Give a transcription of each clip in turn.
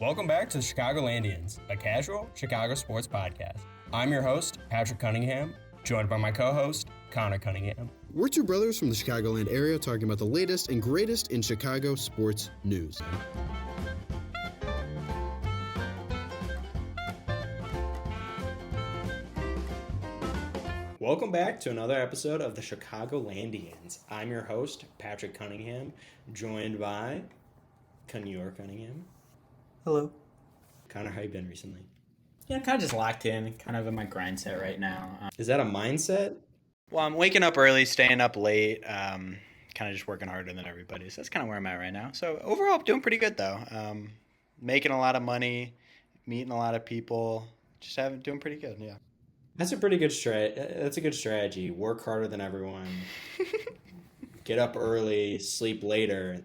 Welcome back to the Chicagolandians, a casual Chicago sports podcast. I'm your host, Patrick Cunningham, joined by my co-host, Connor Cunningham. We're two brothers from the Chicagoland area talking about the latest and greatest in Chicago sports news. Welcome back to another episode of the Chicagolandians. I'm your host, Patrick Cunningham, joined by Connor Cunningham. Hello. Connor, how you been recently? Yeah, kind of just locked in, kind of in my grind set right now. Is that a mindset? Well, I'm waking up early, staying up late, kind of just working harder than everybody. So that's kind of where I'm at right now. So overall, I'm doing pretty good, though. Making a lot of money, meeting a lot of people, doing pretty good, yeah. That's a pretty good That's a good strategy. Work harder than everyone. Get up early, sleep later.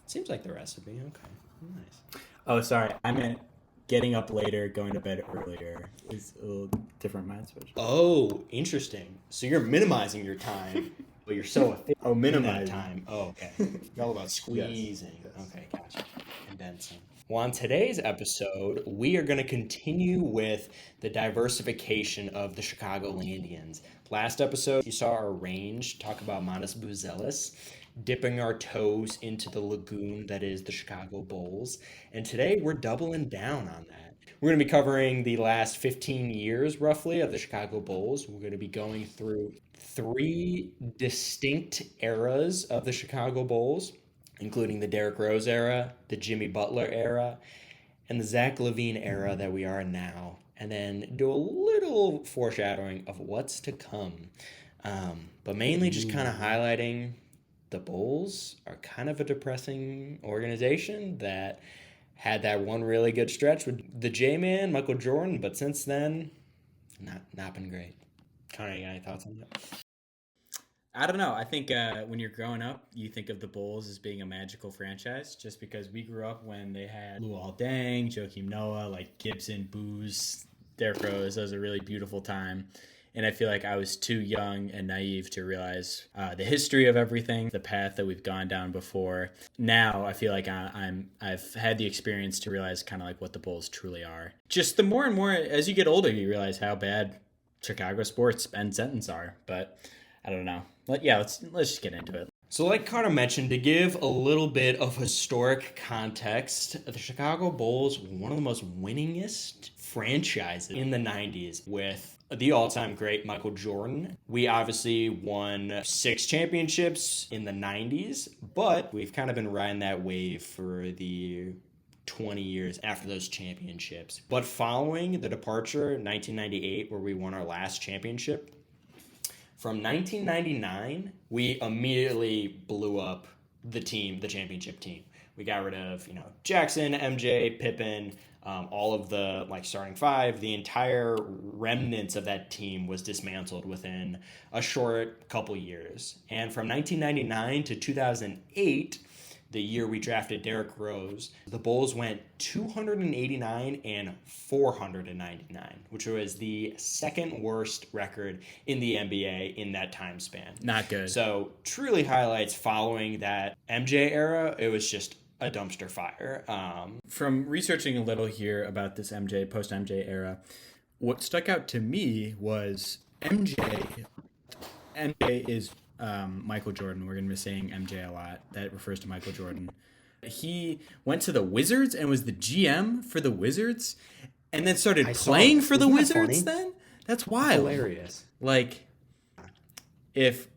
Seems like the recipe. Okay, nice. Oh, sorry. I meant getting up later, going to bed earlier is a little different mind switch. Oh, interesting. So you're minimizing your time, but you're so efficient. Oh, minimizing time. Oh, okay. You're all about squeezing. Yes. Okay, gotcha. Condensing. Well, on today's episode, we are going to continue with the diversification of the Chicagolandians. Last episode, you saw our range talk about Manas Buzelis, dipping our toes into the lagoon that is the Chicago Bulls. And today, we're doubling down on that. We're going to be covering the last 15 years, roughly, of the Chicago Bulls. We're going to be going through 3 distinct eras of the Chicago Bulls, including the Derrick Rose era, the Jimmy Butler era, and the Zach LaVine era that we are now, and then do a little foreshadowing of what's to come. But mainly just kind of highlighting the Bulls are kind of a depressing organization that had that one really good stretch with the J-Man, Michael Jordan, but since then, not been great. Connor, you got any thoughts on that? I don't know. I think when you're growing up, you think of the Bulls as being a magical franchise just because we grew up when they had Luol Deng, Joakim Noah, like Gibson, Booz, Derrick Rose. That was a really beautiful time. And I feel like I was too young and naive to realize the history of everything, the path that we've gone down before. Now I feel like I've had the experience to realize kind of like what the Bulls truly are. Just the more and more as you get older, you realize how bad Chicago sports and sentence are. But I don't know. Let's just get into it. So like Connor mentioned, to give a little bit of historic context, the Chicago Bulls were one of the most winningest franchises in the 90s with the all-time great Michael Jordan. We obviously won 6 championships in the 90s, but we've kind of been riding that wave for the 20 years after those championships. But following the departure in 1998, where we won our last championship, from 1999, we immediately blew up the championship team. We got rid of, Jackson, MJ, Pippen, all of the starting 5. The entire remnants of that team was dismantled within a short couple years. And from 1999 to 2008, the year we drafted Derrick Rose, the Bulls went 289 and 499, which was the second worst record in the NBA in that time span. Not good. So truly highlights following that MJ era, it was just a dumpster fire. From researching a little here about this post-MJ era, what stuck out to me was MJ. MJ is Michael Jordan. We're going to be saying MJ a lot. That refers to Michael Jordan. He went to the Wizards and was the GM for the Wizards and then started playing for the Wizards then? That's wild. Hilarious. Like, if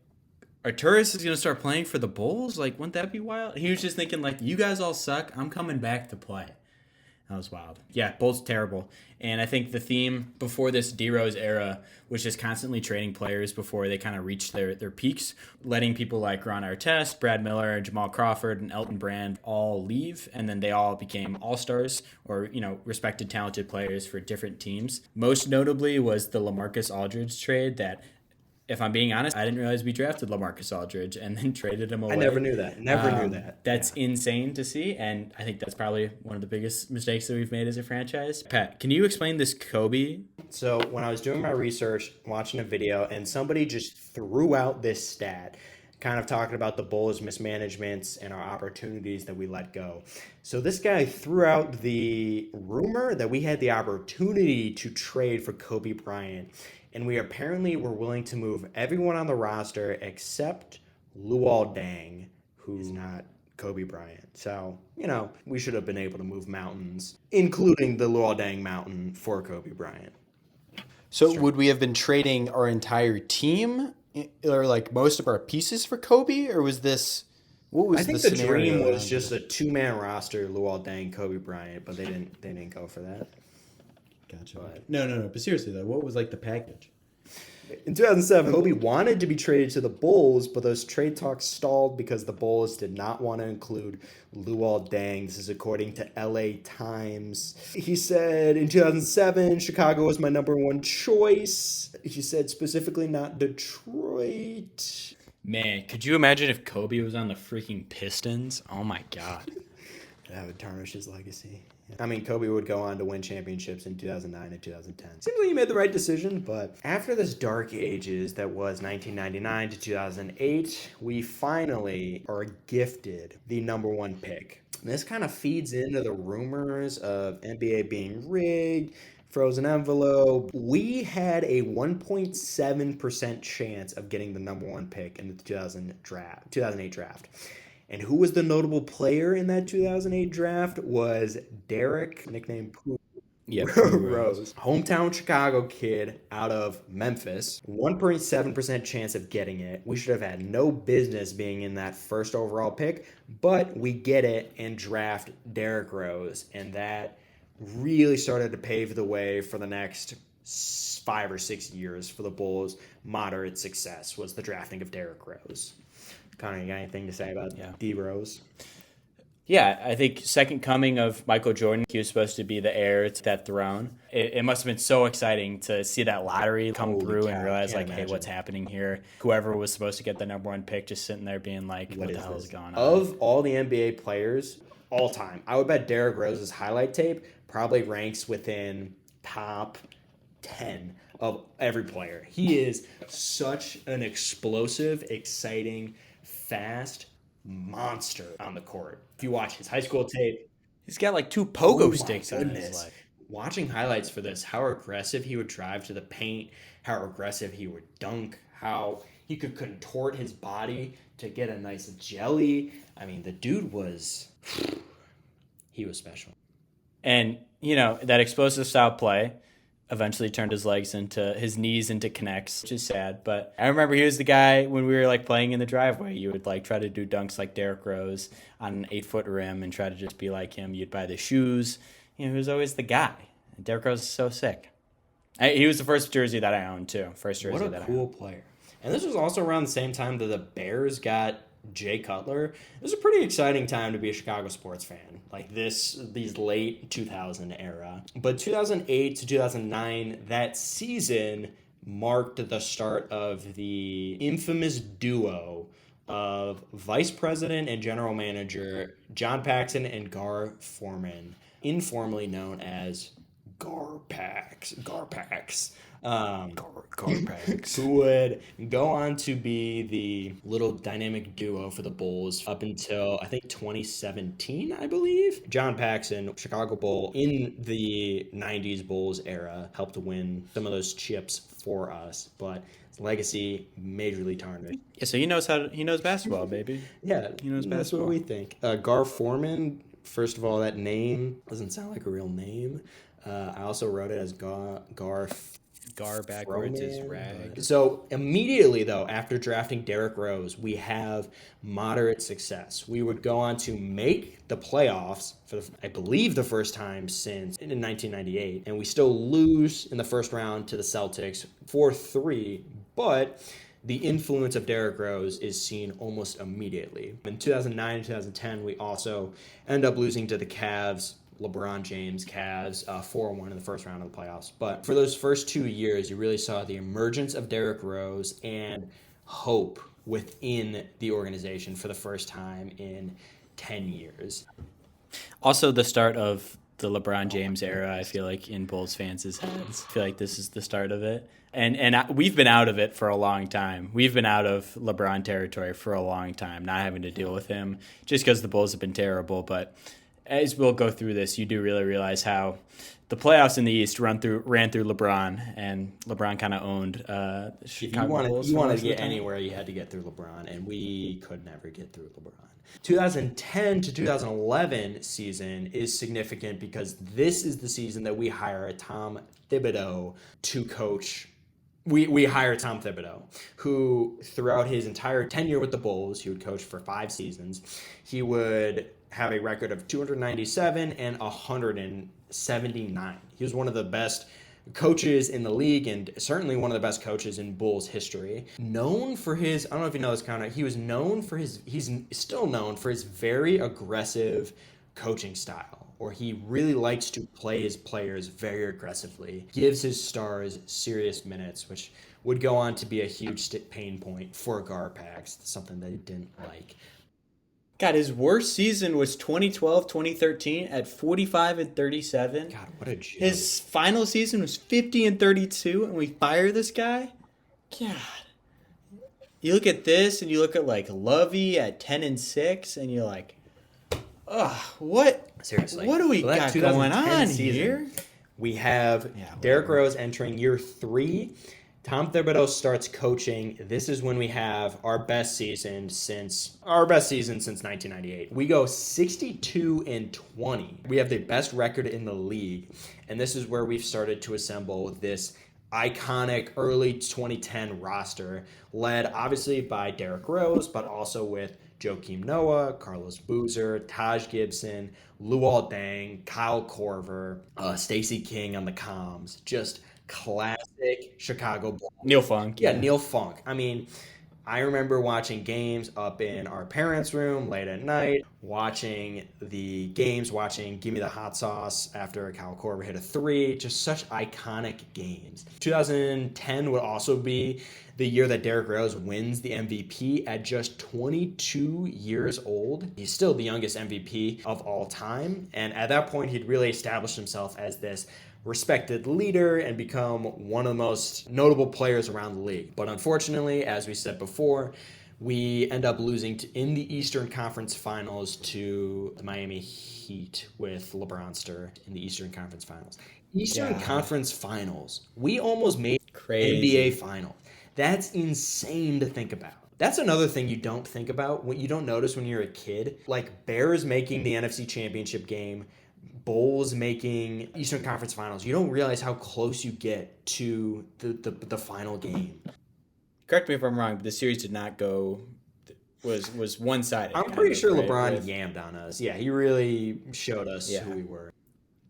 Arturis is going to start playing for the Bulls, wouldn't that be wild? He was just thinking, you guys all suck. I'm coming back to play. That was wild. Yeah, Bulls terrible. And I think the theme before this D-Rose era was just constantly trading players before they kind of reached their peaks, letting people like Ron Artest, Brad Miller, Jamal Crawford, and Elton Brand all leave, and then they all became all-stars or, respected talented players for different teams. Most notably was the LaMarcus Aldridge trade that, if I'm being honest, I didn't realize we drafted LaMarcus Aldridge and then traded him away. I never knew that. Knew that. That's insane to see, and I think that's probably one of the biggest mistakes that we've made as a franchise. Pat, can you explain this Kobe? So when I was doing my research, watching a video, and somebody just threw out this stat, kind of talking about the Bulls' mismanagements and our opportunities that we let go. So this guy threw out the rumor that we had the opportunity to trade for Kobe Bryant, and we apparently were willing to move everyone on the roster except Luol Deng, who's not Kobe Bryant. So, we should have been able to move mountains, including the Luol Deng mountain, for Kobe Bryant. So would we have been trading our entire team or like most of our pieces for Kobe, or was this? What was I think the the scenario dream was around just it? a two-man roster: Luol Deng, Kobe Bryant, but they didn't go for that. Gotcha. But No. But seriously though, what was like the package? in 2007, Kobe wanted to be traded to the Bulls, but those trade talks stalled because the Bulls did not want to include Luol Deng. This is according to LA Times. He said, in 2007, Chicago was my number one choice. He said specifically not Detroit. Man, could you imagine if Kobe was on the freaking Pistons? Oh my God. That would tarnish his legacy. I mean, Kobe would go on to win championships in 2009 and 2010. Seems like he made the right decision, but after this dark ages that was 1999 to 2008, we finally are gifted the number one pick. And this kind of feeds into the rumors of NBA being rigged, frozen envelope. We had a 1.7% chance of getting the number one pick in the 2008 draft. And who was the notable player in that 2008 draft was Derrick, nicknamed Pooh. Yeah, Rose. Hometown Chicago kid out of Memphis. 1.7% chance of getting it. We should have had no business being in that first overall pick, but we get it and draft Derrick Rose. And that really started to pave the way for the next 5 or 6 years for the Bulls. Moderate success was the drafting of Derrick Rose. Connor, you got anything to say about D. Rose? Yeah, I think second coming of Michael Jordan. He was supposed to be the heir to that throne. It must have been so exciting to see that lottery come through and realize, like, hey, what's happening here? Whoever was supposed to get the number one pick just sitting there being like, what the hell is going on? Of all the NBA players, all time, I would bet Derrick Rose's highlight tape probably ranks within top 10 of every player. He is such an explosive, exciting, fast monster on the court. If you watch his high school tape, He's got like 2 pogo sticks on his leg. Watching highlights for this, how aggressive he would drive to the paint, how aggressive he would dunk, how he could contort his body to get a nice jelly. I mean, the dude was special. And, that explosive style play eventually turned his knees into connects, which is sad. But I remember he was the guy when we were like playing in the driveway. You would like try to do dunks like Derrick Rose on an 8-foot rim and try to just be like him. You'd buy the shoes. He was always the guy. Derrick Rose is so sick. He was the first jersey that I owned too. First jersey that I owned. What a cool player. And this was also around the same time that the Bears got Jay Cutler. It was a pretty exciting time to be a Chicago sports fan. Like these late 2000 era. But 2008 to 2009, that season marked the start of the infamous duo of vice president and general manager John Paxson and Gar Forman, informally known as Garpax, who would go on to be the little dynamic duo for the Bulls up until, I think, 2017, I believe. John Paxson, Chicago Bull, in the 90s Bulls era, helped win some of those chips for us, but his legacy majorly tarnished. Yeah, so he knows basketball, baby. Yeah, he knows basketball. That's what we think. Gar Forman, first of all, that name doesn't sound like a real name. I also wrote it as Gar backwards is rag. So immediately, though, after drafting Derrick Rose, we have moderate success. We would go on to make the playoffs for, I believe, the first time since in 1998. And we still lose in the first round to the Celtics 4-3. But the influence of Derrick Rose is seen almost immediately. In 2009 and 2010, we also end up losing to the Cavs. LeBron James, Cavs, 4-1 in the first round of the playoffs. But for those first 2 years, you really saw the emergence of Derrick Rose and hope within the organization for the first time in 10 years. Also, the start of the LeBron James era, I feel like, in Bulls fans' heads. I feel like this is the start of it. And we've been out of it for a long time. We've been out of LeBron territory for a long time, not having to deal with him just because the Bulls have been terrible. But as we'll go through this, you do really realize how the playoffs in the East ran through LeBron, and LeBron kind of owned the Chicago Bulls. You wanted to get anywhere, you had to get through LeBron, and we could never get through LeBron. 2010 to 2011 season is significant because this is the season that we hire Tom Thibodeau to coach. We hire Tom Thibodeau, who throughout his entire tenure with the Bulls, he would coach for 5 seasons. He would have a record of 297 and 179. He was one of the best coaches in the league and certainly one of the best coaches in Bulls history. Known for his, I don't know if you know this, Connor, he's still known for his very aggressive coaching style, or he really likes to play his players very aggressively, gives his stars serious minutes, which would go on to be a huge pain point for Garpax, something they didn't like. God, his worst season was 2012-2013 at 45 and 37. God, what a joke. His final season was 50 and 32, and we fire this guy? God. You look at this, and you look at, like, Lovey at 10 and 6, and you're like, ugh, what? Seriously. What do we got going on here? We have Derrick Rose entering year 3. Tom Thibodeau starts coaching. This is when we have our best season since 1998. We go 62 and 20. We have the best record in the league, and this is where we've started to assemble this iconic early 2010 roster, led obviously by Derrick Rose, but also with Joakim Noah, Carlos Boozer, Taj Gibson, Luol Deng, Kyle Korver, Stacey King on the comms. Just classic Chicago Bulls. Neil Funk. Yeah, Neil Funk. I mean, I remember watching games up in our parents' room late at night, watching Give Me the Hot Sauce after Kyle Korver hit a 3. Just such iconic games. 2010 would also be the year that Derrick Rose wins the MVP at just 22 years old. He's still the youngest MVP of all time. And at that point, he'd really established himself as this respected leader and become one of the most notable players around the league. But unfortunately, as we said before, we end up losing in the Eastern Conference Finals to the Miami Heat with LeBron Stir in the Eastern Conference Finals. Conference Finals. We almost made NBA Finals. That's insane to think about. That's another thing you don't think about, what you don't notice when you're a kid. Like Bears making the NFC Championship game, Bulls making Eastern Conference Finals. You don't realize how close you get to the final game. Correct me if I'm wrong, but the series did not go, was one-sided. I'm pretty sure LeBron yammed on us. Yeah, he really showed us who we were.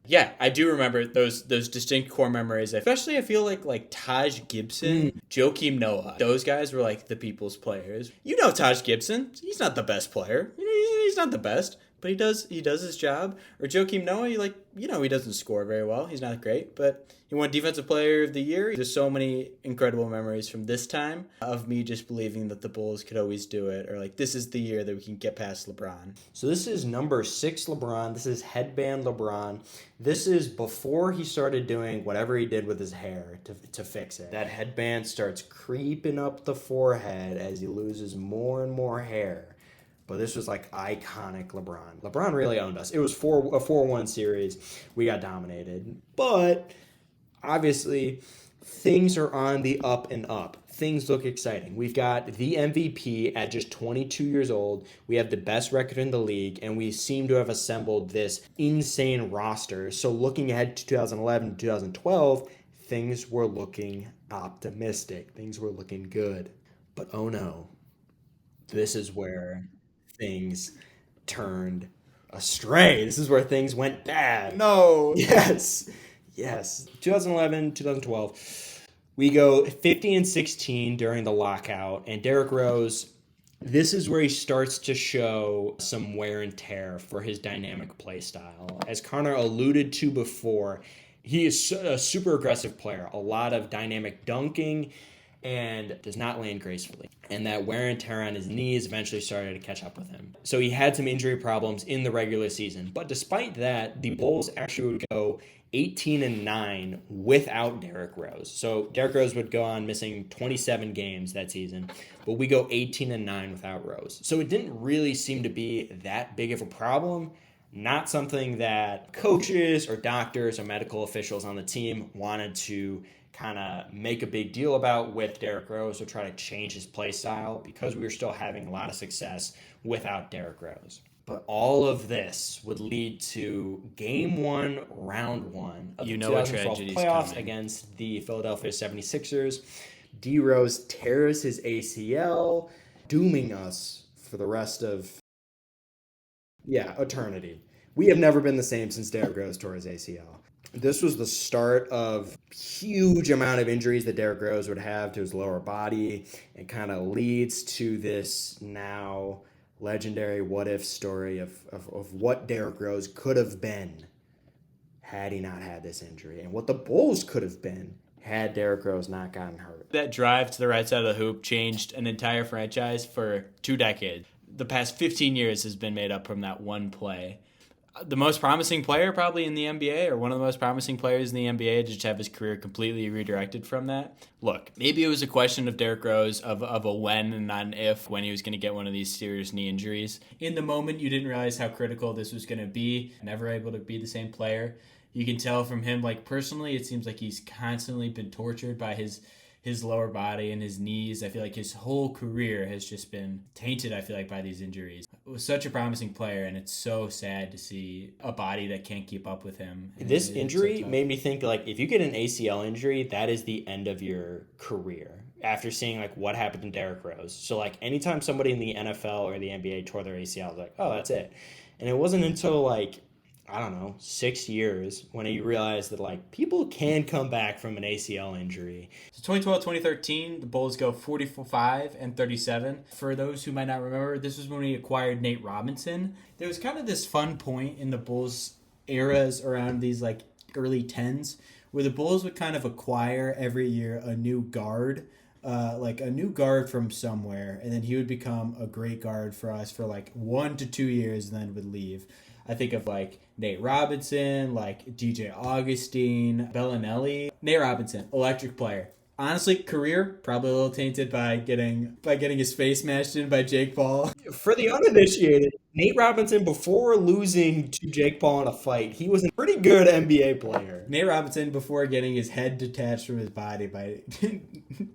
Yeah, I do remember those distinct core memories. Especially, I feel like Taj Gibson, Joakim Noah. Those guys were like the people's players. You know Taj Gibson. He's not the best player. He's not the best, but he does his job. Or Joakim Noah, he doesn't score very well. He's not great, but he won Defensive Player of the Year. There's so many incredible memories from this time of me just believing that the Bulls could always do it, or like this is the year that we can get past LeBron. So this is number 6 LeBron. This is headband LeBron. This is before he started doing whatever he did with his hair to fix it. That headband starts creeping up the forehead as he loses more and more hair. But this was like iconic LeBron. LeBron really owned us. It was a 4-1 series. We got dominated. But obviously, things are on the up and up. Things look exciting. We've got the MVP at just 22 years old. We have the best record in the league, and we seem to have assembled this insane roster. So looking ahead to 2011, 2012, things were looking optimistic. Things were looking good. But oh no, this is where things turned astray. This is where things went bad. No. Yes. 2011, 2012. We go 50 and 16 during the lockout, and Derrick Rose, this is where he starts to show some wear and tear for his dynamic play style. As Connor alluded to before, he is a super aggressive player. A lot of dynamic dunking, and does not land gracefully. And that wear and tear on his knees eventually started to catch up with him. So he had some injury problems in the regular season. But despite that, the Bulls actually would go 18-9 without Derrick Rose. So Derrick Rose would go on missing 27 games that season, but we go 18-9 without Rose. So it didn't really seem to be that big of a problem. Not something that coaches or doctors or medical officials on the team wanted to kind of make a big deal about with Derrick Rose or try to change his play style, because we were still having a lot of success without Derrick Rose. But all of this would lead to Game 1, Round 1 of the 2012 playoffs against the Philadelphia 76ers. D. Rose tears his ACL, dooming us for the rest of, eternity. We have never been the same since Derrick Rose tore his ACL. This was the start of huge amount of injuries that Derrick Rose would have to his lower body, and kind of leads to this now legendary what-if story of what Derrick Rose could have been had he not had this injury, and what the Bulls could have been had Derrick Rose not gotten hurt. That drive to the right side of the hoop changed an entire franchise for 2 decades. The past 15 years has been made up from that one play. The most promising player probably in the NBA, or one of the most promising players in the NBA, to just have his career completely redirected from that. Look, maybe it was a question of Derrick Rose of a when and not an if, when he was going to get one of these serious knee injuries. In the moment, you didn't realize how critical this was going to be. Never able to be the same player. You can tell from him, like, personally, it seems like he's constantly been tortured by his lower body and his knees. I feel like his whole career has just been tainted, I feel like, by these injuries. It was such a promising player, and it's so sad to see a body that can't keep up with him. This injury made me think, like, if you get an ACL injury, that is the end of your career. After seeing, like, what happened to Derrick Rose. So, like, anytime somebody in the NFL or the NBA tore their ACL, I was like, oh, that's it. And it wasn't until, like, I don't know, 6 years when you realize that, like, people can come back from an ACL injury. So 2012-2013, the Bulls go 45-37. For those who might not remember, this was when we acquired Nate Robinson. There was kind of this fun point in the Bulls eras around these, like, early 10s where the Bulls would kind of acquire every year a new guard, like a new guard from somewhere, and then he would become a great guard for us for like 1 to 2 years and then would leave. I think of like Nate Robinson, like DJ Augustine, Bellinelli. Nate Robinson, electric player. Honestly, career probably a little tainted by getting his face smashed in by Jake Paul. For the uninitiated, Nate Robinson, before losing to Jake Paul in a fight, he was a pretty good NBA player. Nate Robinson, before getting his head detached from his body by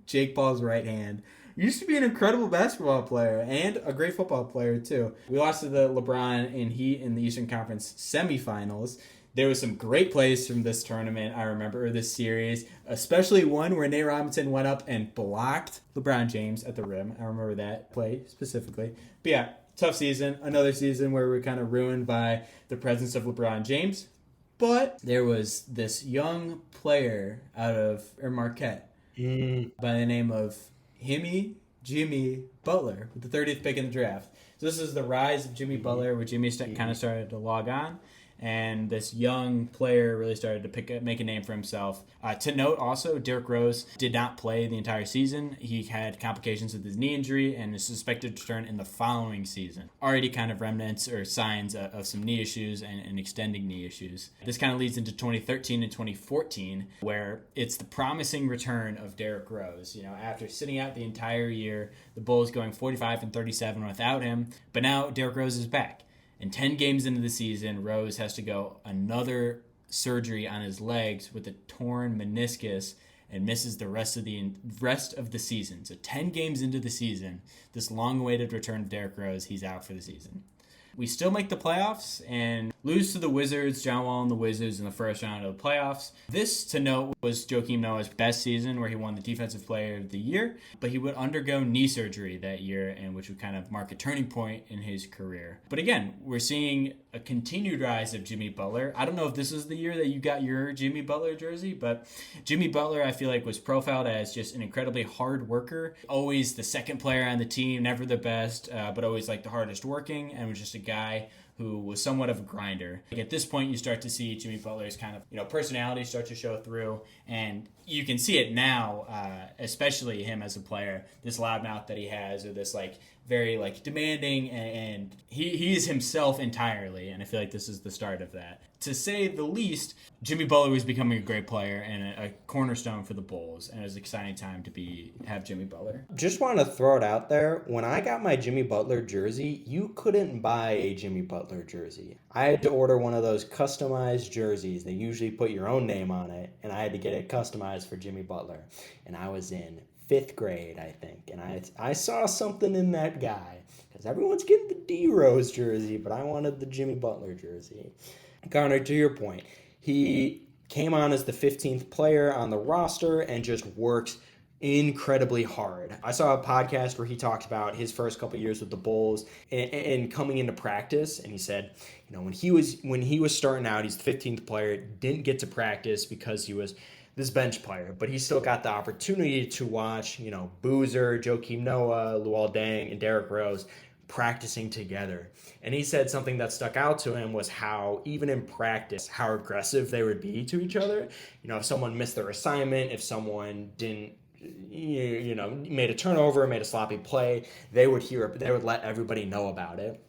Jake Paul's right hand, used to be an incredible basketball player and a great football player too. We lost to the LeBron and Heat in the Eastern Conference semifinals. There was some great plays from this tournament, I remember, or this series, especially one where Nate Robinson went up and blocked LeBron James at the rim. I remember that play specifically. But yeah, tough season. Another season where we're kind of ruined by the presence of LeBron James. But there was this young player out of Marquette by the name of Jimmy Butler with the 30th pick in the draft. So this is the rise of Jimmy Butler, where Jimmy kind of started to log on. And this young player really started to make a name for himself. To note also, Derrick Rose did not play the entire season. He had complications with his knee injury and is suspected to return in the following season. Already kind of remnants or signs of some knee issues and extending knee issues. This kind of leads into 2013 and 2014, where it's the promising return of Derrick Rose. You know, after sitting out the entire year, the Bulls going 45-37 without him, but now Derrick Rose is back. And 10 games into the season, Rose has to go another surgery on his legs with a torn meniscus and misses the rest of the season. So 10 games into the season, this long-awaited return of Derrick Rose, he's out for the season. We still make the playoffs and lose to the Wizards, John Wall and the Wizards in the first round of the playoffs. This, to note, was Joakim Noah's best season, where he won the Defensive Player of the Year, but he would undergo knee surgery that year, and which would kind of mark a turning point in his career. But again, we're seeing a continued rise of Jimmy Butler. I don't know if this is the year that you got your Jimmy Butler jersey, but Jimmy Butler, I feel like, was profiled as just an incredibly hard worker, always the second player on the team, never the best, but always like the hardest working, and was just a guy who was somewhat of a grinder. Like at this point, you start to see Jimmy Butler's kind of, personality start to show through, and you can see it now, especially him as a player, this loudmouth that he has, or this very demanding, and he is himself entirely, and I feel like this is the start of that. To say the least, Jimmy Butler was becoming a great player and a cornerstone for the Bulls, and it was an exciting time to have Jimmy Butler. Just want to throw it out there. When I got my Jimmy Butler jersey, you couldn't buy a Jimmy Butler jersey. I had to order one of those customized jerseys. They usually put your own name on it, and I had to get it customized for Jimmy Butler. And I was in 5th grade, I think, and I saw something in that guy, because everyone's getting the D Rose jersey, but I wanted the Jimmy Butler jersey. Connor, to your point, he came on as the 15th player on the roster and just works incredibly hard. I saw a podcast where he talked about his first couple years with the Bulls and coming into practice, and he said, when he was starting out, he's the 15th player, didn't get to practice because he was this bench player, but he still got the opportunity to watch, Boozer, Joakim Noah, Luol Deng, and Derrick Rose practicing together. And he said something that stuck out to him was how, even in practice, how aggressive they would be to each other. If someone missed their assignment, if someone didn't, made a turnover, made a sloppy play, they would let everybody know about it.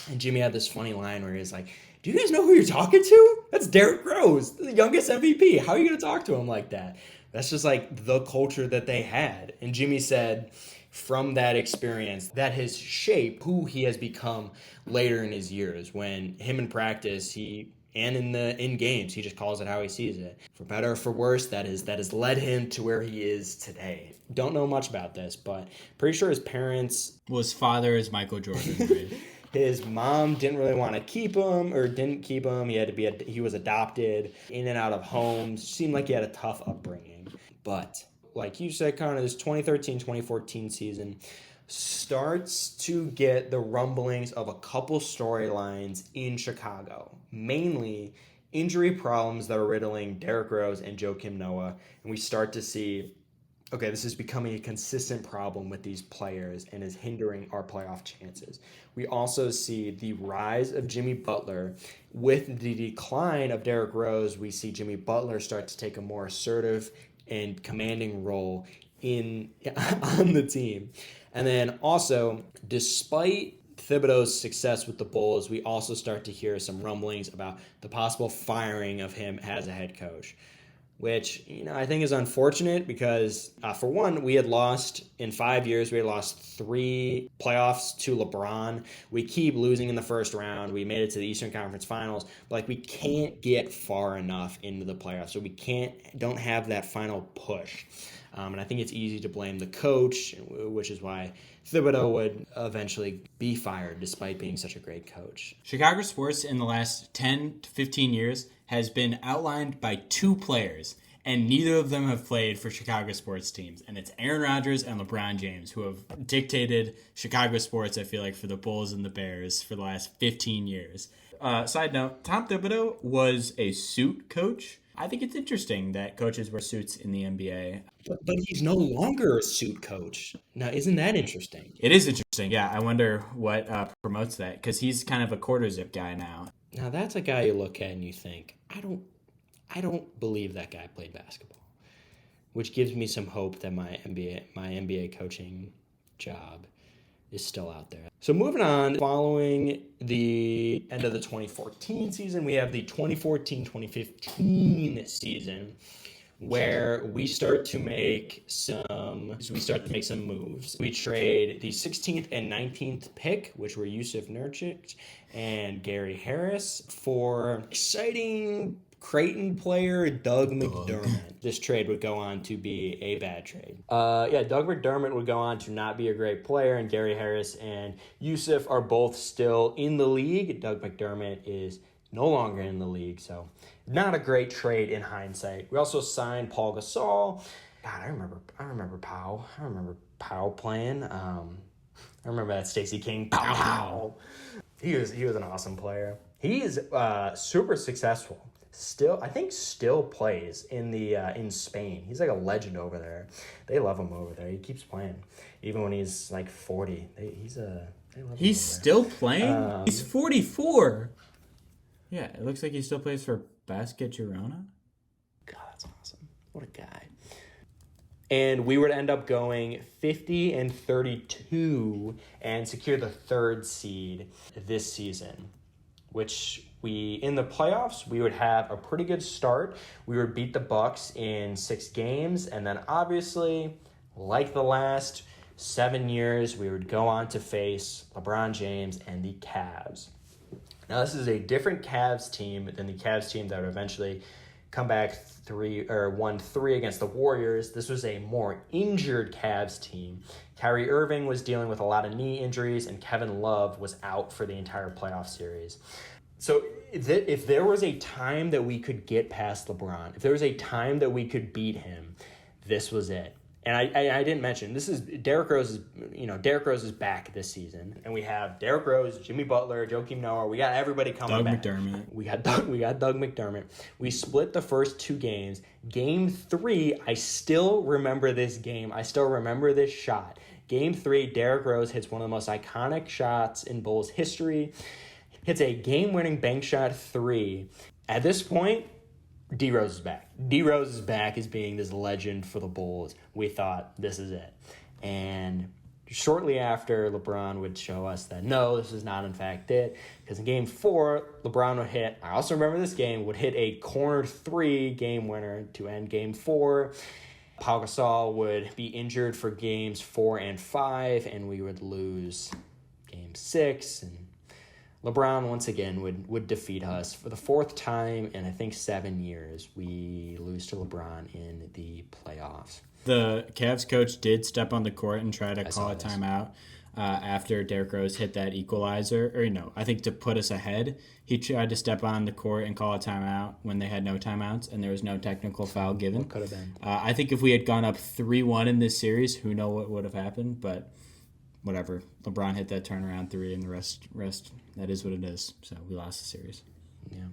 And Jimmy had this funny line where he was like, "Do you guys know who you're talking to? That's Derrick Rose, the youngest MVP. How are you going to talk to him like that?" That's just the culture that they had. And Jimmy said from that experience that has shaped who he has become later in his years, when him in practice, and in games, he just calls it how he sees it. For better or for worse, that has led him to where he is today. Don't know much about this, but pretty sure his parents... Well, his father is Michael Jordan, right? His mom didn't really want to keep him, or didn't keep him. He was adopted, in and out of homes. Seemed like he had a tough upbringing. But like you said, Connor, this 2013-2014 season starts to get the rumblings of a couple storylines in Chicago. Mainly injury problems that are riddling Derrick Rose and Joakim Noah. And we start to see, okay, this is becoming a consistent problem with these players and is hindering our playoff chances. We also see the rise of Jimmy Butler. With the decline of Derrick Rose, we see Jimmy Butler start to take a more assertive and commanding role on the team. And then also, despite Thibodeau's success with the Bulls, we also start to hear some rumblings about the possible firing of him as a head coach, which I think is unfortunate because, for one, we had lost in 5 years. We had lost 3 playoffs to LeBron. We keep losing in the first round. We made it to the Eastern Conference Finals, but we can't get far enough into the playoffs, so we don't have that final push. And I think it's easy to blame the coach, which is why Thibodeau would eventually be fired despite being such a great coach. Chicago sports in the last 10 to 15 years has been outlined by 2 players, and neither of them have played for Chicago sports teams. And it's Aaron Rodgers and LeBron James, who have dictated Chicago sports, I feel like, for the Bulls and the Bears for the last 15 years. Side note, Tom Thibodeau was a suit coach. I think it's interesting that coaches wear suits in the NBA. But he's no longer a suit coach. Now, isn't that interesting? It is interesting, yeah. I wonder what promotes that, because he's kind of a quarter zip guy now. Now, that's a guy you look at and you think, I don't believe that guy played basketball, which gives me some hope that my NBA coaching job is still out there. So moving on, following the end of the 2014 season, we have the 2014-2015 season, where we start to make some moves. We trade the 16th and 19th pick, which were Yusuf Nurkic and Gary Harris, for exciting Creighton player Doug McDermott. This trade would go on to be a bad trade. Doug McDermott would go on to not be a great player, and Gary Harris and Yusuf are both still in the league. Doug McDermott is no longer in the league, so not a great trade in hindsight. We also signed Paul Gasol. God, I remember Powell. I remember Powell playing. I remember that Stacey King. Pow. He was an awesome player. He is super successful. I think still plays in Spain. He's like a legend over there. They love him over there. He keeps playing, even when he's like 40. He's still playing? He's 44. Yeah, it looks like he still plays for Basket Girona. God, that's awesome. What a guy. And we would end up going 50-32 and secure the 3rd seed this season, which in the playoffs, we would have a pretty good start. We would beat the Bucks in 6 games, and then obviously, like the last 7 years, we would go on to face LeBron James and the Cavs. Now, this is a different Cavs team than the Cavs team that would eventually come back 1-3 against the Warriors. This was a more injured Cavs team. Kyrie Irving was dealing with a lot of knee injuries, and Kevin Love was out for the entire playoff series. So if there was a time that we could get past LeBron, if there was a time that we could beat him, this was it. And I didn't mention, this is Derrick Rose is back this season. And we have Derrick Rose, Jimmy Butler, Joakim Noah. We got everybody coming back. McDermott. We got Doug McDermott. We split the first 2 games. Game 3, I still remember this game. I still remember this shot. Game 3, Derrick Rose hits one of the most iconic shots in Bulls history. Hits a game-winning bank shot 3. At this point, D Rose is back. D Rose is back as being this legend for the Bulls. We thought, this is it. And shortly after, LeBron would show us that, no, this is not in fact it. Because in Game 4, LeBron would hit, I also remember this game, would hit a corner 3 game winner to end Game 4. Pau Gasol would be injured for Games 4 and 5, and we would lose Game 6, and LeBron, once again, would defeat us for the 4th time in, I think, 7 years. We lose to LeBron in the playoffs. The Cavs coach did step on the court and try to call a timeout after Derrick Rose hit that equalizer. I think to put us ahead, he tried to step on the court and call a timeout when they had no timeouts and there was no technical foul given. What could have been? I think if we had gone up 3-1 in this series, who knows what would have happened, but whatever. LeBron hit that turnaround 3 and the rest, that is what it is. So we lost the series. Yeah.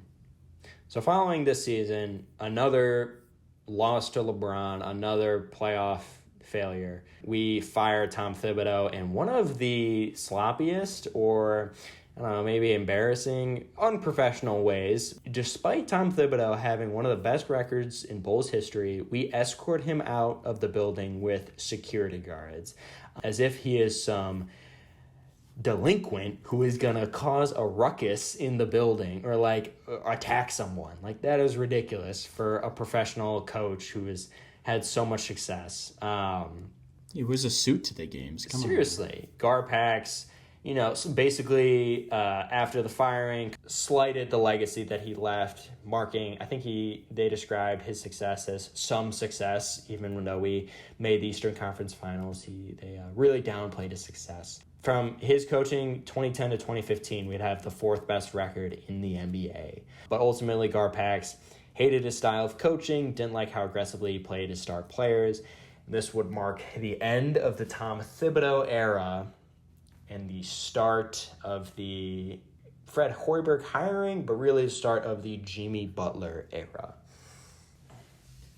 So following this season, another loss to LeBron, another playoff failure. We fired Tom Thibodeau in one of the sloppiest or, I don't know, maybe embarrassing, unprofessional ways. Despite Tom Thibodeau having one of the best records in Bulls history, we escort him out of the building with security guards, as if he is some delinquent who is going to cause a ruckus in the building or attack someone. That is ridiculous for a professional coach who has had so much success. It was a suit to the games. Seriously. Garpax, so basically after the firing, slighted the legacy that he left, marking, I think they described his success as some success, even though we made the Eastern Conference Finals. They really downplayed his success. From his coaching 2010 to 2015, we'd have the 4th best record in the NBA. But ultimately, Garpax hated his style of coaching, didn't like how aggressively he played his star players. This would mark the end of the Tom Thibodeau era and the start of the Fred Hoiberg hiring, but really the start of the Jimmy Butler era.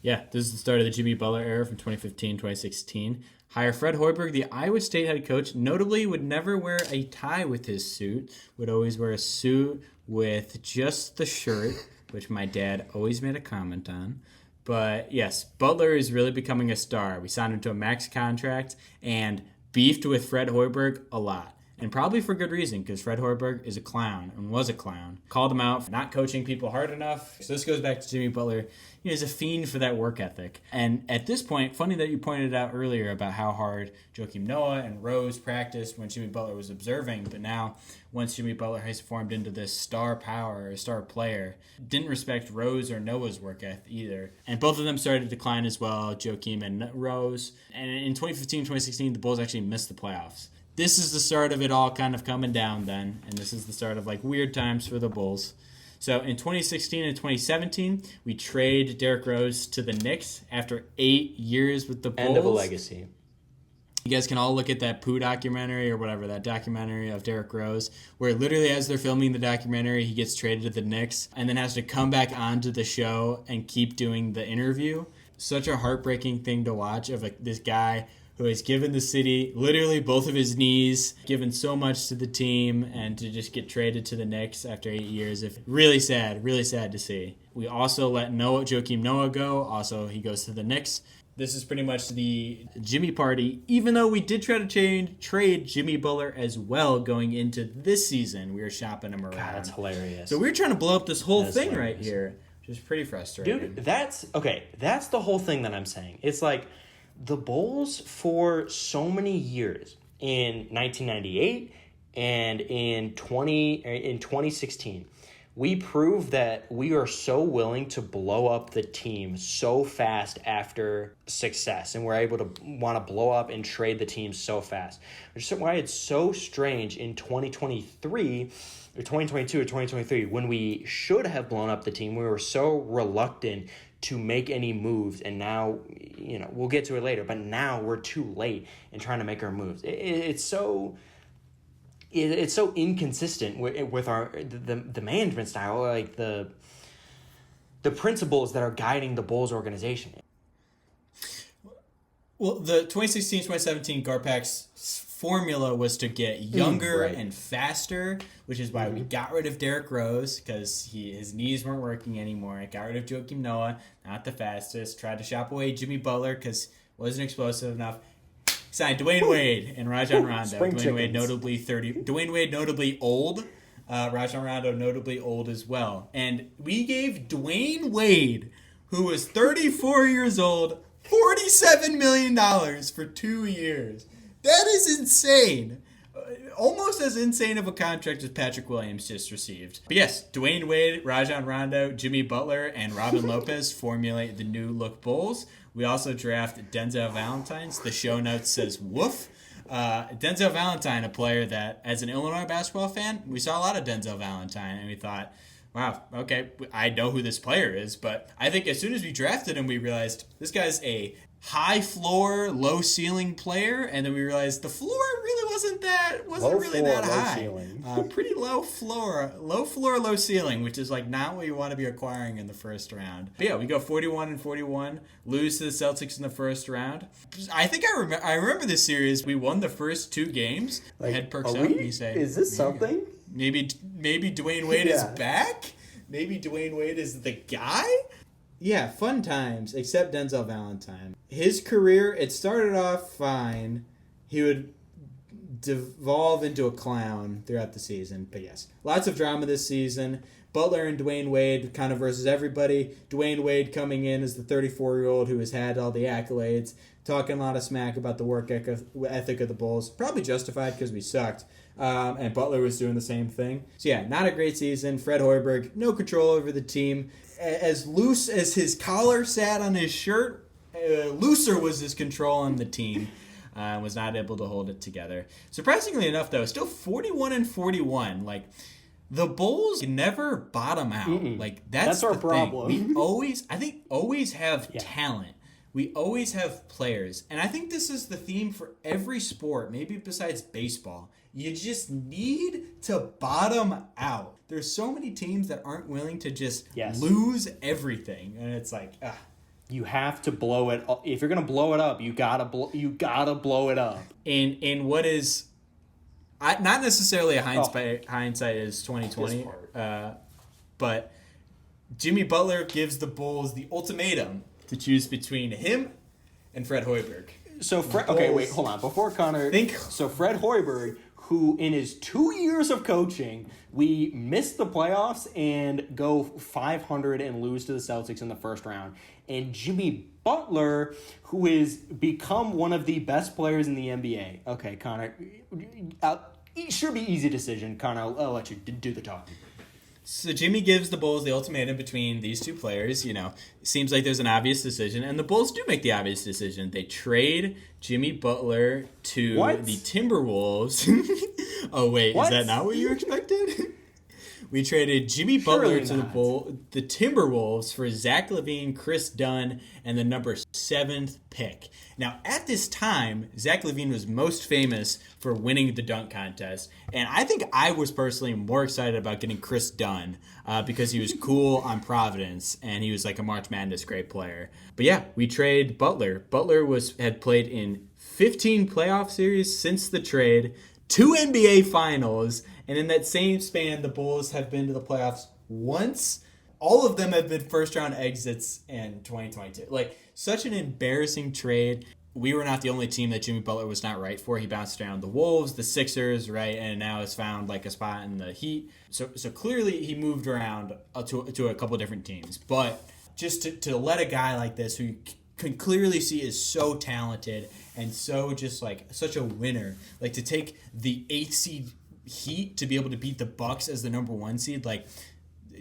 Yeah, this is the start of the Jimmy Butler era from 2015-2016. Hire Fred Hoiberg, the Iowa State head coach, notably would never wear a tie with his suit, would always wear a suit with just the shirt, which my dad always made a comment on. But yes, Butler is really becoming a star. We signed him to a max contract and beefed with Fred Hoiberg a lot. And probably for good reason, because Fred Hoiberg is a clown and was a clown. Called him out for not coaching people hard enough. So this goes back to Jimmy Butler. He's a fiend for that work ethic. And at this point, funny that you pointed out earlier about how hard Joakim Noah and Rose practiced when Jimmy Butler was observing. But now, once Jimmy Butler has formed into this star power, or star player, didn't respect Rose or Noah's work ethic either. And both of them started to decline as well, Joakim and Rose. And in 2015-2016, the Bulls actually missed the playoffs. This is the start of it all kind of coming down then, and this is the start of weird times for the Bulls. So in 2016 and 2017, we trade Derrick Rose to the Knicks after 8 years with the Bulls. End of a legacy. You guys can all look at that Pooh documentary or whatever, that documentary of Derrick Rose, where literally as they're filming the documentary, he gets traded to the Knicks and then has to come back onto the show and keep doing the interview. Such a heartbreaking thing to watch of this guy who has given the city literally both of his knees, given so much to the team, and to just get traded to the Knicks after 8 years. Really sad to see. We also let Joakim Noah go. Also, he goes to the Knicks. This is pretty much the Jimmy party, even though we did try to trade Jimmy Butler as well going into this season. We were shopping him around. God, that's hilarious. So we were trying to blow up this whole thing right here, which is pretty frustrating. Dude, that's the whole thing that I'm saying. It's like the Bulls for so many years in 1998 and in 2016, we proved that we are so willing to blow up the team so fast after success, and we're able to want to blow up and trade the team so fast. Which is why it's so strange in 2023 or 2022 or 2023 when we should have blown up the team. We were so reluctant to make any moves, and now, we'll get to it later, but now we're too late in trying to make our moves. It's so inconsistent with our the management style, like the principles that are guiding the Bulls organization. Well, the 2016-2017 Garpax formula was to get younger and faster, which is why we got rid of Derrick Rose because his knees weren't working anymore. I got rid of Joakim Noah, not the fastest. Tried to shop away Jimmy Butler because wasn't explosive enough. Signed Dwayne Wade and Rajon Rondo. Dwayne Wade notably old. Rajon Rondo notably old as well. And we gave Dwayne Wade, who was 34 years old, $47 million for 2 years. That is insane. Almost as insane of a contract as Patrick Williams just received. But yes, Dwayne Wade, Rajon Rondo, Jimmy Butler, and Robin Lopez formulate the new look Bulls. We also draft Denzel Valentine. The show notes says woof. Denzel Valentine, a player that, as an Illinois basketball fan, we saw a lot of Denzel Valentine, and we thought, wow, okay, I know who this player is, but I think as soon as we drafted him, we realized this guy's a high floor, low ceiling player, and then we realized the floor really wasn't really that high. Pretty low floor, low ceiling, which is like not what you want to be acquiring in the first round. But yeah, we go 41-41, lose to the Celtics in the first round. I think I remember this series. We won the first 2 games. Head perks up. And you say, "Is this something?" Maybe Dwayne Wade is back. Maybe Dwayne Wade is the guy. Yeah, fun times, except Denzel Valentine. His career, it started off fine. He would devolve into a clown throughout the season. But yes, lots of drama this season. Butler and Dwayne Wade kind of versus everybody. Dwayne Wade coming in as the 34-year-old who has had all the accolades, talking a lot of smack about the work ethic of the Bulls. Probably justified because we sucked. And Butler was doing the same thing. So yeah, not a great season. Fred Hoiberg, no control over the team. As loose as his collar sat on his shirt, looser was his control on the team. Was not able to hold it together. Surprisingly enough, though, still 41-41. Like, the Bulls never bottom out. Like, that's our problem. We always have talent. We always have players. And I think this is the theme for every sport, maybe besides baseball. You just need to bottom out. There's so many teams that aren't willing to just lose everything. And it's like, you have to blow it up. If you're going to blow it up, you gotta blow it up. In what is not necessarily a hindsight is 2020, but Jimmy Butler gives the Bulls the ultimatum to choose between him and Fred Hoiberg. So wait, hold on. Before Connor, so Fred Hoiberg, who in his 2 years of coaching, we missed the playoffs and go 500 and lose to the Celtics in the first round. And Jimmy Butler, who has become one of the best players in the NBA. Okay, Connor, it should be easy decision. Connor, I'll let you do the talking. So Jimmy gives the Bulls the ultimatum between these two players. It seems like there's an obvious decision, and the Bulls do make the obvious decision. They trade Jimmy Butler to the Timberwolves. Oh, wait, is that not what you expected? We traded Jimmy Butler Surely to not. the Timberwolves for Zach LaVine, Chris Dunn, and the number 7th pick. Now, at this time, Zach LaVine was most famous for winning the dunk contest, and I think I was personally more excited about getting Chris Dunn because he was cool on Providence, and he was like a March Madness great player. But yeah, we trade Butler. Butler had played in 15 playoff series since the trade, 2 NBA finals, and in that same span, the Bulls have been to the playoffs once. All of them have been first-round exits in 2022. Like, such an embarrassing trade. We were not the only team that Jimmy Butler was not right for. He bounced around the Wolves, the Sixers, right, and now has found like a spot in the Heat. So clearly he moved around to a couple different teams. But just to let a guy like this, who you can clearly see is so talented and so just like such a winner, like to take the 8th seed Heat to be able to beat the Bucks as the number 1 seed, like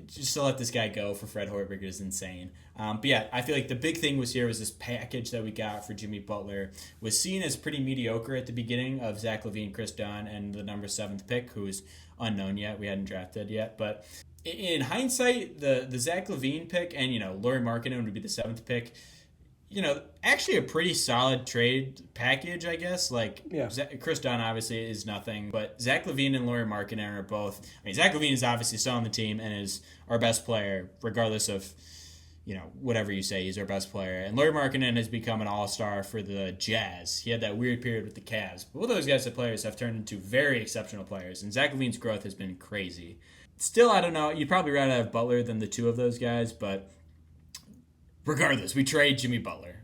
just to let this guy go for Fred Hoiberg is insane. But yeah, I feel like the big thing was this package that we got for Jimmy Butler was seen as pretty mediocre at the beginning of Zach LaVine, Chris Dunn, and the number 7th pick, who is unknown yet. We hadn't drafted yet. But in hindsight, the Zach LaVine pick and, Lauri Markkanen would be the 7th pick, actually a pretty solid trade package, I guess. Like, Yeah. Chris Dunn obviously is nothing, but Zach LaVine and Lauri Markkanen are both. I mean, Zach LaVine is obviously still on the team and is our best player, regardless of, whatever you say, he's our best player. And Lauri Markkanen has become an all-star for the Jazz. He had that weird period with the Cavs. Both those guys as players have turned into very exceptional players, and Zach LaVine's growth has been crazy. Still, I don't know. You'd probably rather have Butler than the two of those guys, but regardless, we trade Jimmy Butler.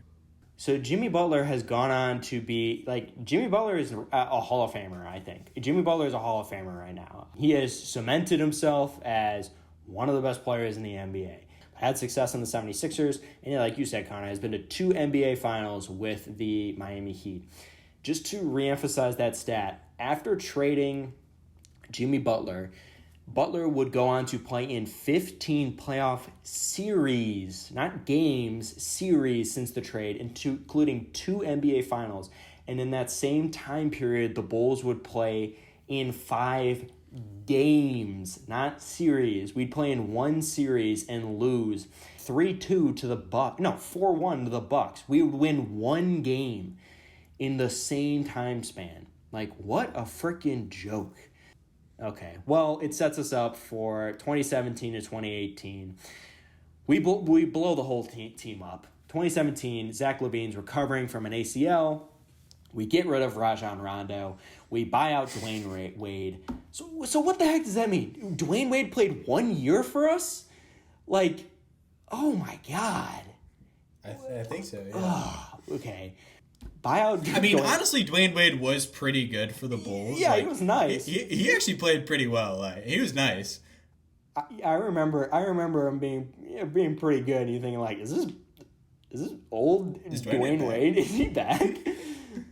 So Jimmy Butler has gone on to be, Jimmy Butler is a Hall of Famer, I think. Jimmy Butler is a Hall of Famer right now. He has cemented himself as one of the best players in the NBA. Had success on the 76ers, and like you said, Connor, has been to 2 NBA finals with the Miami Heat. Just to reemphasize that stat, after trading Jimmy Butler, Butler would go on to play in 15 playoff series, not games, series since the trade, including 2 NBA finals. And in that same time period, the Bulls would play in 5 games, not series. We'd play in 1 series and lose 3-2 to the Bucks. No, 4-1 to the Bucks. We would win 1 game in the same time span. Like, what a freaking joke. Okay, well, it sets us up for 2017 to 2018. We blow the whole team up. 2017, Zach LaVine's recovering from an ACL. We get rid of Rajon Rondo. We buy out Dwayne Wade. So what the heck does that mean? Dwayne Wade played 1 year for us? Like, oh my God. I think so, yeah. Oh, okay. Buy out. I mean, honestly, Dwayne Wade was pretty good for the Bulls. Yeah, he was nice. He actually played pretty well. Like, he was nice. I remember him being pretty good. And you thinking like, is this old Dwayne Wade? Is he back?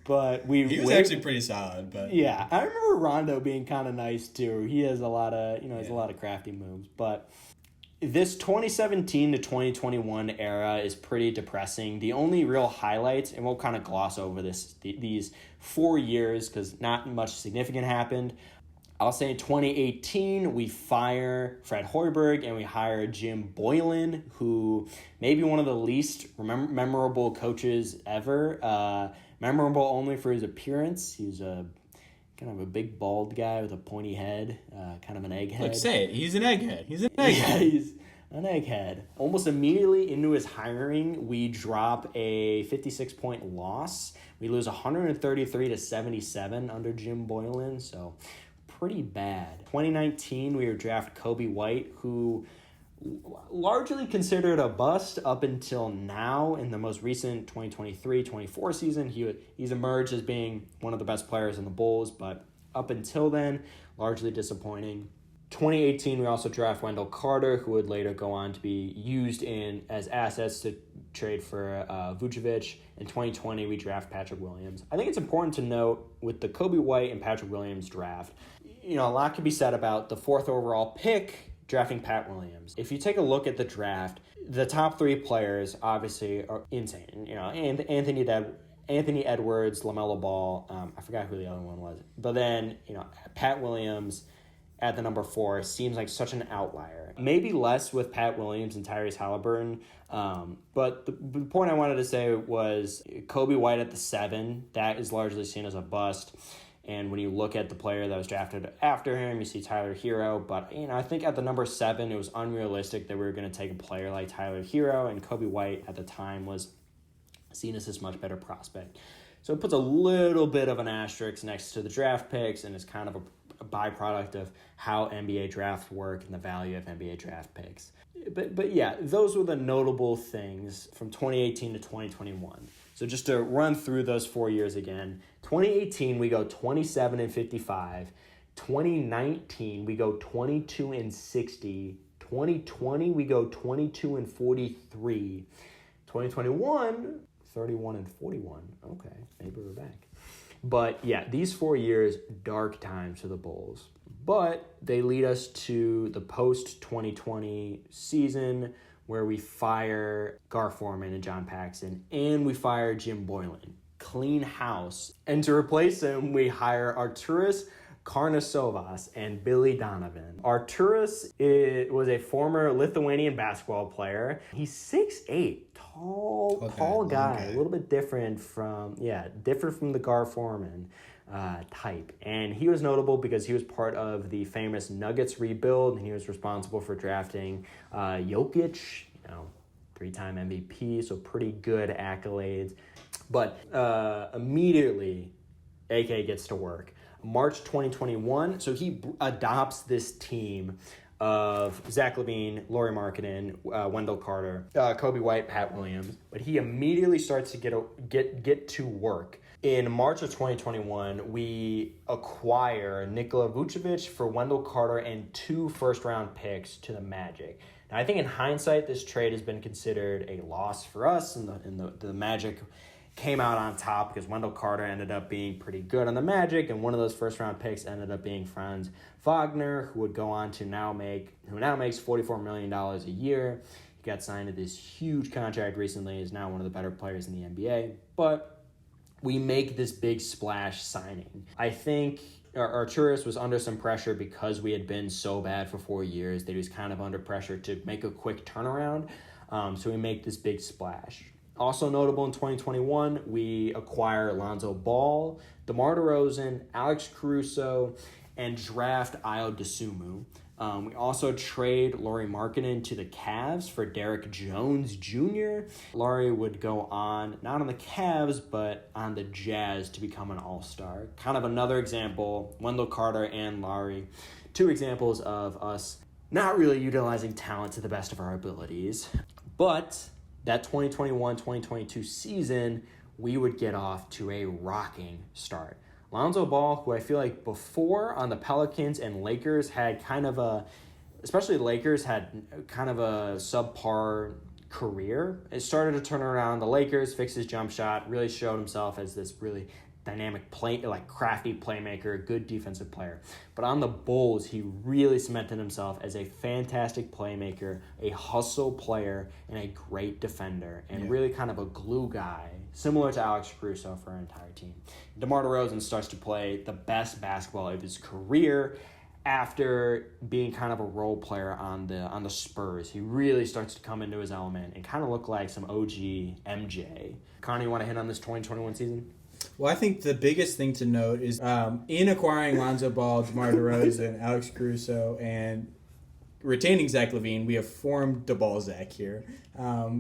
But he was actually pretty solid. But yeah, I remember Rondo being kind of nice too. He has a lot of a lot of crafty moves. But this 2017 to 2021 era is pretty depressing. The only real highlights, and we'll kind of gloss over these 4 years because not much significant happened. I'll say in 2018, we fire Fred Hoiberg and we hire Jim Boylan, who may be one of the least memorable coaches ever. Memorable only for his appearance. He's a kind of a big bald guy with a pointy head, kind of an egghead. Look, say it. He's an egghead. Yeah, he's an egghead. Almost immediately into his hiring, we drop a 56-point loss. We lose 133 to 77 under Jim Boylan, so pretty bad. 2019, we draft Kobe White, who largely considered a bust up until now. In the most recent 2023-24 season, he's emerged as being one of the best players in the Bulls, but up until then, largely disappointing. 2018, we also draft Wendell Carter, who would later go on to be used as assets to trade for Vucevic. In 2020, we draft Patrick Williams. I think it's important to note with the Kobe White and Patrick Williams draft, a lot can be said about the 4th overall pick, drafting Pat Williams. If you take a look at the draft, the top 3 players obviously are insane. Anthony Edwards, LaMelo Ball. I forgot who the other one was. But then, Pat Williams at the number 4 seems like such an outlier. Maybe less with Pat Williams and Tyrese Halliburton. But the point I wanted to say was Kobe White at the 7, that is largely seen as a bust. And when you look at the player that was drafted after him, you see Tyler Hero. But, I think at the number 7, it was unrealistic that we were going to take a player like Tyler Hero. And Kobe White at the time was seen as this much better prospect. So it puts a little bit of an asterisk next to the draft picks, and it's kind of a byproduct of how NBA drafts work and the value of NBA draft picks. But yeah, those were the notable things from 2018 to 2021. So just to run through those 4 years again, 2018 we go 27-55. 2019 we go 22-60. 2020 we go 22-43. 2021 31-41. Okay, maybe we're back. But yeah, these 4 years, dark times for the Bulls. But they lead us to the post-2020 season where we fire Gar Forman and John Paxson, and we fire Jim Boylan. Clean house. And to replace him, we hire Arturas Karnisovas and Billy Donovan. Arturas was a former Lithuanian basketball player. He's 6'8", tall guy, a little bit different from the Gar Forman type. And he was notable because he was part of the famous Nuggets rebuild, and he was responsible for drafting Jokic, 3-time MVP, so pretty good accolades. But immediately, AK gets to work. March 2021, so he adopts this team of Zach LaVine, Lauri Markkanen, Wendell Carter, Kobe White, Pat Williams, but he immediately starts to get to work. In March of 2021, we acquire Nikola Vucevic for Wendell Carter and 2 first-round picks to the Magic. Now, I think in hindsight, this trade has been considered a loss for us, and the Magic came out on top because Wendell Carter ended up being pretty good on the Magic, and one of those first-round picks ended up being Franz Wagner, who would go on to now makes $44 million a year. He got signed to this huge contract recently, is now one of the better players in the NBA, but we make this big splash signing. I think Arturas was under some pressure because we had been so bad for 4 years that he was kind of under pressure to make a quick turnaround, so we make this big splash. Also notable in 2021, we acquire Lonzo Ball, DeMar DeRozan, Alex Caruso, and draft Ayo Dosunmu. We also trade Lauri Markkanen to the Cavs for Derrick Jones Jr. Lauri would go on, not on the Cavs, but on the Jazz to become an all-star. Kind of another example, Wendell Carter and Lauri, 2 examples of us not really utilizing talent to the best of our abilities. But that 2021-2022 season, we would get off to a rocking start. Lonzo Ball, who I feel like before on the Pelicans and Lakers had especially Lakers had kind of a subpar career. It started to turn around. The Lakers fixed his jump shot, really showed himself as this really dynamic crafty playmaker, good defensive player. But on the Bulls, he really cemented himself as a fantastic playmaker, a hustle player, and a great defender, and really kind of a glue guy, similar to Alex Caruso for our entire team. DeMar DeRozan starts to play the best basketball of his career after being kind of a role player on the Spurs. He really starts to come into his element and kind of look like some OG MJ. Connie, you want to hit on this 2021 season? Well, I think the biggest thing to note is in acquiring Lonzo Ball, DeMar DeRozan, Alex Caruso, and retaining Zach LaVine, we have formed DeBallZach here,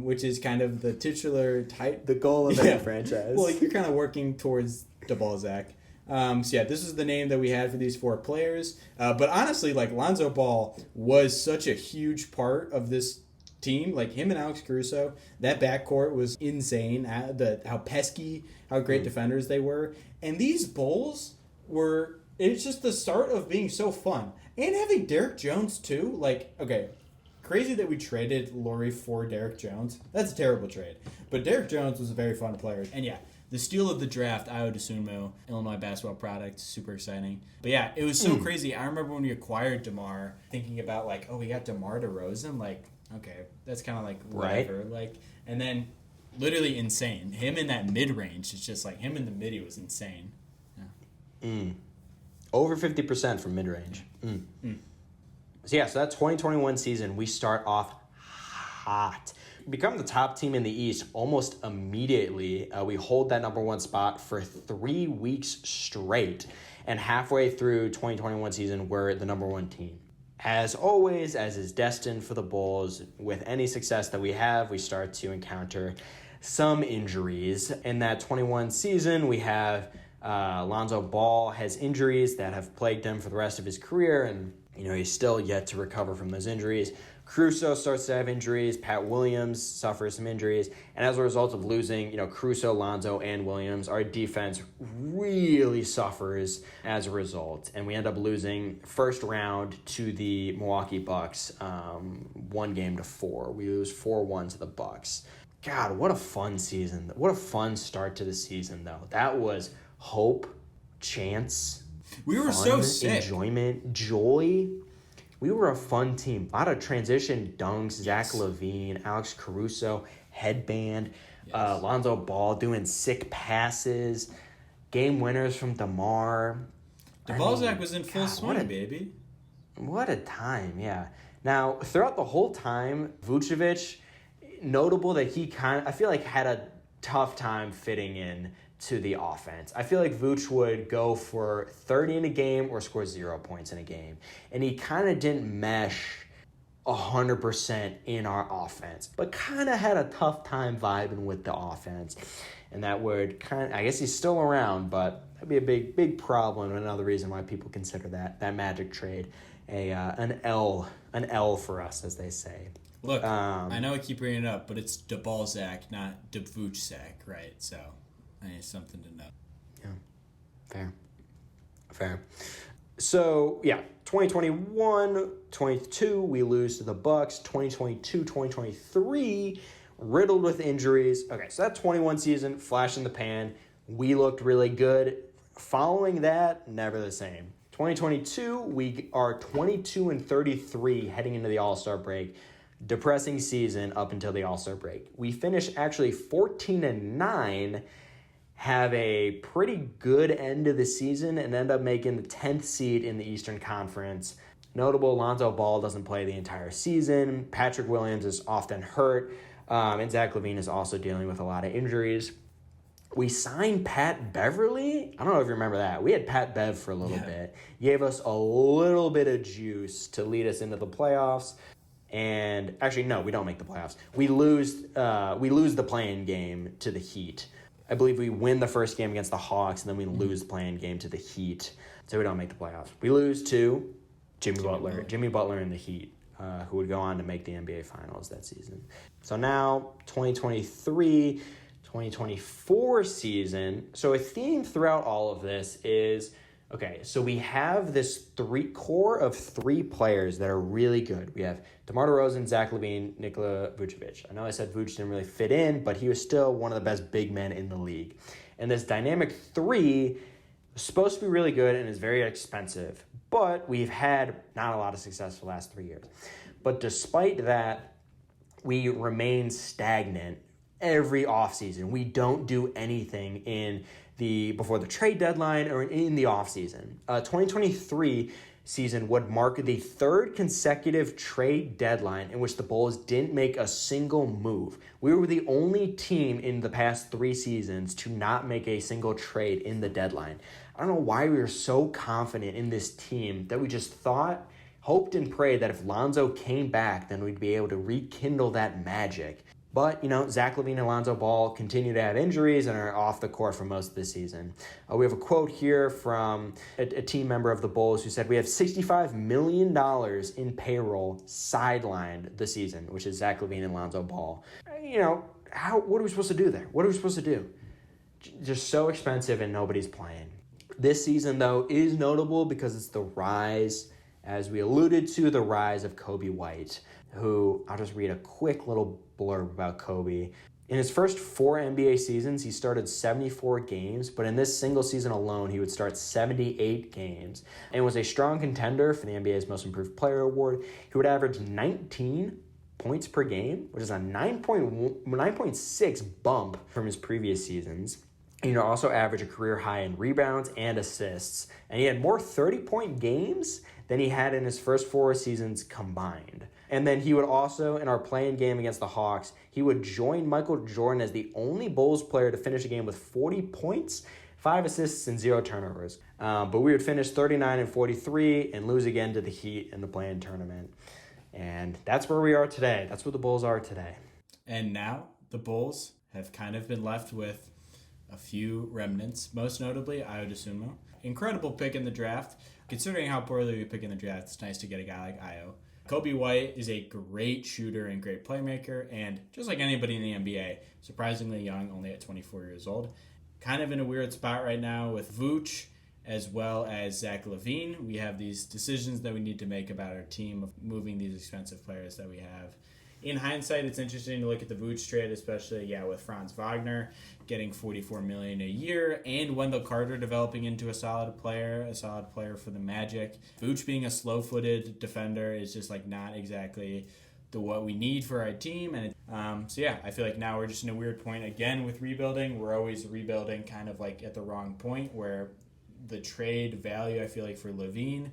which is kind of the titular type. The goal of the franchise. Well, you're kind of working towards DeBallZach. This is the name that we had for these 4 players. But honestly, Lonzo Ball was such a huge part of this team. Him and Alex Caruso, that backcourt was insane. How pesky, how great defenders they were. And these Bulls it's just the start of being so fun. And having Derrick Jones too. Crazy that we traded Lauri for Derrick Jones. That's a terrible trade. But Derrick Jones was a very fun player. And the steal of the draft, Ayo Dosunmu, Illinois basketball product, super exciting. But it was so crazy. I remember when we acquired DeMar, thinking about we got DeMar DeRozan, okay, that's kind of whatever. Right. And then literally insane. Him in that mid-range, it's just him in the midi was insane. Yeah. Over 50% from mid-range. So that 2021 season, we start off hot. Become the top team in the East almost immediately. We hold that number one spot for 3 weeks straight. And halfway through 2021 season, we're the number one team. As always, as is destined for the Bulls, with any success that we have, we start to encounter some injuries. In that 21 season, we have Lonzo Ball has injuries that have plagued him for the rest of his career, and he's still yet to recover from those injuries. Caruso starts to have injuries. Pat Williams suffers some injuries. And as a result of losing, Caruso, Lonzo, and Williams, our defense really suffers as a result. And we end up losing first round to the Milwaukee Bucks, 1-4. We lose 4-1 to the Bucks. God, what a fun season. What a fun start to the season, though. That was hope, chance, we were fun, so sick. Enjoyment, joy. We were a fun team. A lot of transition dunks, Zach LaVine, Alex Caruso, headband, Lonzo Ball doing sick passes, game winners from DeMar. Zach was in full swing, baby. What a time, yeah. Now, throughout the whole time, Vucevic, notable that he I feel like had a tough time fitting in to the offense. I feel like Vooch would go for 30 in a game or score 0 points in a game. And he kind of didn't mesh 100% in our offense, but kind of had a tough time vibing with the offense. And that would I guess he's still around, but that'd be a big problem. Another reason why people consider that Magic trade an L for us, as they say. Look, I know I keep bringing it up, but it's DeBalzac, not DeVooch-sac, right? So I need something to know. Yeah, fair. So, 2021, 22, we lose to the Bucks. 2022, 2023, riddled with injuries. Okay, so that 21 season, flash in the pan. We looked really good. Following that, never the same. 2022, we are 22-33 heading into the All-Star break. Depressing season up until the All-Star break. We finish actually 14-9, have a pretty good end of the season, and end up making the 10th seed in the Eastern Conference. Notable, Lonzo Ball doesn't play the entire season. Patrick Williams is often hurt, and Zach LaVine is also dealing with a lot of injuries. We signed Pat Beverly. I don't know if you remember that. We had Pat Bev for a little bit. Gave us a little bit of juice to lead us into the playoffs. And actually, no, we don't make the playoffs. We lose the play-in game to the Heat. I believe we win the first game against the Hawks, and then we lose the play-in game to the Heat. So we don't make the playoffs. We lose to Jimmy Butler and the Heat, who would go on to make the NBA Finals that season. So now, 2023, 2024 season. So a theme throughout all of this is, okay, so we have this core of three players that are really good. We have DeMar DeRozan, Zach LaVine, Nikola Vucevic. I know I said Vuce didn't really fit in, but he was still one of the best big men in the league. And this dynamic three is supposed to be really good and is very expensive, but we've had not a lot of success for the last 3 years. But despite that, we remain stagnant every offseason. We don't do anything before the trade deadline or in the offseason. 2023 season would mark the third consecutive trade deadline in which the Bulls didn't make a single move. We were the only team in the past 3 seasons to not make a single trade in the deadline. I don't know why we were so confident in this team that we just hoped and prayed that if Lonzo came back, then we'd be able to rekindle that magic. But, Zach LaVine and Lonzo Ball continue to have injuries and are off the court for most of the season. We have a quote here from a team member of the Bulls who said, "We have $65 million in payroll sidelined this season," which is Zach LaVine and Lonzo Ball. What are we supposed to do there? What are we supposed to do? Just so expensive and nobody's playing. This season, though, is notable because it's the rise, as we alluded to, the rise of Kobe White, who, I'll just read a quick little blurb about Kobe. In his first 4 NBA seasons, he started 74 games, but in this single season alone, he would start 78 games and was a strong contender for the NBA's Most Improved Player Award. He would average 19 points per game, which is a 9.6 bump from his previous seasons. And also average a career high in rebounds and assists. And he had more 30-point games than he had in his first 4 seasons combined. And then he would also, in our play-in game against the Hawks, he would join Michael Jordan as the only Bulls player to finish a game with 40 points, 5 assists, and 0 turnovers. But we would finish 39-43 and lose again to the Heat in the play-in tournament. And that's where we are today. That's where the Bulls are today. And now the Bulls have kind of been left with a few remnants, most notably Ayo Dosunmu. Incredible pick in the draft. Considering how poorly we pick in the draft, it's nice to get a guy like Ayo. Kobe White is a great shooter and great playmaker, and just like anybody in the NBA, surprisingly young, only at 24 years old. Kind of in a weird spot right now with Vooch as well as Zach LaVine. We have these decisions that we need to make about our team of moving these expensive players that we have. In hindsight, it's interesting to look at the Vooch trade, especially, with Franz Wagner getting $44 million a year and Wendell Carter developing into a solid player for the Magic. Vooch being a slow-footed defender is just not exactly what we need for our team. And I feel like now we're just in a weird point again with rebuilding. We're always rebuilding kind of at the wrong point where the trade value, I feel like, for LaVine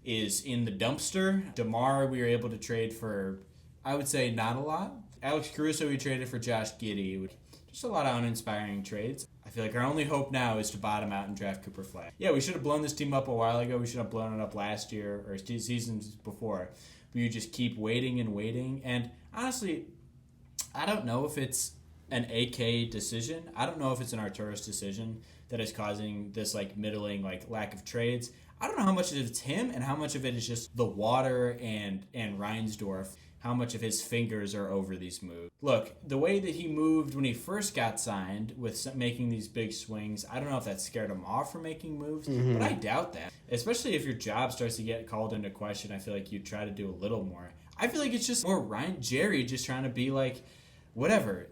is in the dumpster. DeMar, we were able to trade for, I would say, not a lot. Alex Caruso, we traded for Josh Giddey. Just a lot of uninspiring trades. I feel like our only hope now is to bottom out and draft Cooper Flag. Yeah, we should have blown this team up a while ago. We should have blown it up last year or seasons before. But you just keep waiting and waiting. And honestly, I don't know if it's an AK decision. I don't know if it's an Arturas decision that is causing this middling lack of trades. I don't know how much of it's him and how much of it is just the water and Reinsdorf, how much of his fingers are over these moves. Look, the way that he moved when he first got signed with making these big swings, I don't know if that scared him off from making moves, but I doubt that. Especially if your job starts to get called into question, I feel like you try to do a little more. I feel like it's just more Jerry just trying to be whatever,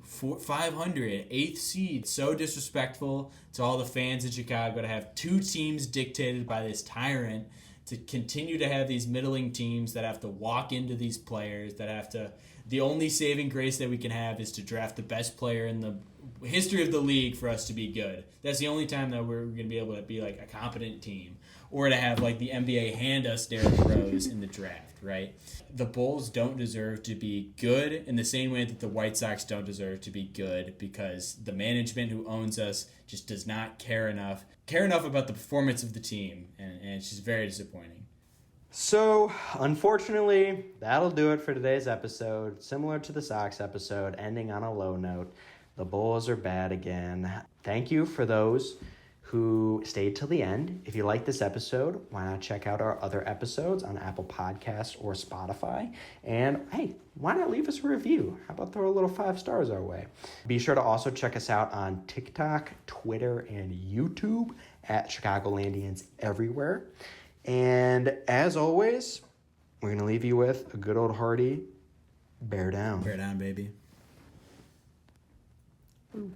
500, 8th seed. So disrespectful to all the fans in Chicago to have 2 teams dictated by this tyrant, to continue to have these middling teams that have to walk into these players, the only saving grace that we can have is to draft the best player in the history of the league for us to be good. That's the only time that we're going to be able to be a competent team, or to have the NBA hand us Derrick Rose in the draft, right? The Bulls don't deserve to be good in the same way that the White Sox don't deserve to be good, because the management who owns us just does not care enough about the performance of the team, and it's just very disappointing. So, unfortunately, that'll do it for today's episode. Similar to the Sox episode, ending on a low note. The Bulls are bad again. Thank you for those who stayed till the end. If you like this episode, why not check out our other episodes on Apple Podcasts or Spotify? And hey, why not leave us a review? How about throw a little 5 stars our way? Be sure to also check us out on TikTok, Twitter, and YouTube at Chicagolandians everywhere. And as always, we're going to leave you with a good old hearty bear down. Bear down, baby. Ooh.